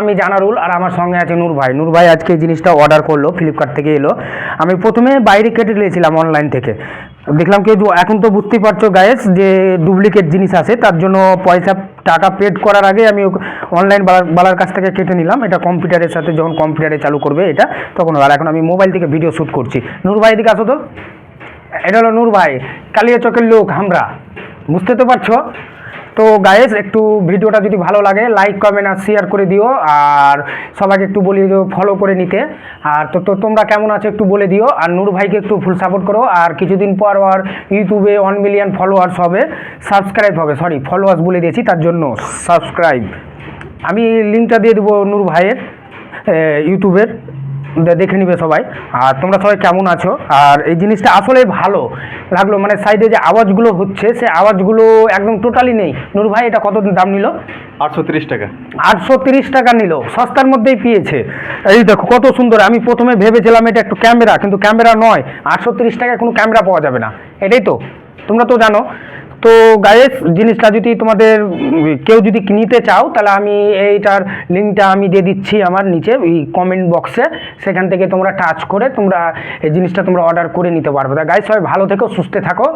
আমি জানারুল আর আমার সঙ্গে আছে নূর ভাই। নূর ভাই আজকে এই জিনিসটা অর্ডার করলো, ফ্লিপকার্ট থেকে এলো। আমি প্রথমে বাইরে কেটে নিয়েছিলাম অনলাইন থেকে, দেখলাম কি এখন তো বুঝতেই পারছো গায়েস যে ডুপ্লিকেট জিনিস আছে, তার জন্য টাকা পেড করার আগে আমি অনলাইন বালার কাছ থেকে কেটে নিলাম। এটা কম্পিউটারের সাথে যখন কম্পিউটারে চালু করবে এটা তখন, আর এখন আমি মোবাইল থেকে ভিডিও শ্যুট করছি। নূর ভাই এদিকে আসো তো, এটা হলো নূর ভাই, কালিয়া চকের লোক আমরা, বুঝতে তো পারছো। তো গাইস একটু ভিডিওটা যদি ভালো লাগে লাইক কমেন্ট আর শেয়ার করে দিও, আর সবাইকে একটু বলি যে ফলো করে নিতে। আর তো তোমরা কেমন আছো একটু বলে দিও, আর নূর ভাইকে একটু ফুল সাপোর্ট করো। আর কিছুদিন পর আর ইউটিউবে 1 মিলিয়ন ফলোয়ার্স হবে, সাবস্ক্রাইব হবে, সরি ফলোয়ার্স বলে দিয়েছি, তার জন্য সাবস্ক্রাইব। আমি লিঙ্কটা দিয়ে দেবো নূর ভাইয়ের ইউটিউবের, দেখে নিবে সবাই। আর তোমরা সবাই কেমন আছো? আর এই জিনিসটা আসলে ভালো লাগলো, মানে সাইডে যে আওয়াজগুলো হচ্ছে সে আওয়াজগুলো একদম টোটালি নেই। নূর ভাই এটা কত দাম নিল? 830 টাকা। 830 টাকা নিল, সস্তার মধ্যেই পেয়েছে। এই দেখো কত সুন্দর। আমি প্রথমে ভেবেছিলাম এটা একটু ক্যামেরা, কিন্তু ক্যামেরা নয়। 830 টাকায় কোনো ক্যামেরা পাওয়া যাবে না, এটাই তো তোমরা তো জানো। তো গাইস জিনিসটা যদি তোমাদের কেউ যদি নিতে চাও, তাহলে আমি এইটার লিঙ্কটা আমি দিয়ে দিচ্ছি আমার নিচে এই কমেন্ট বক্সে, সেখান থেকে তোমরা টাচ করে তোমরা এই জিনিসটা তোমরা অর্ডার করে নিতে পারবে। তা গাইস সবাই ভালো থেকো, সুস্থ থাকো।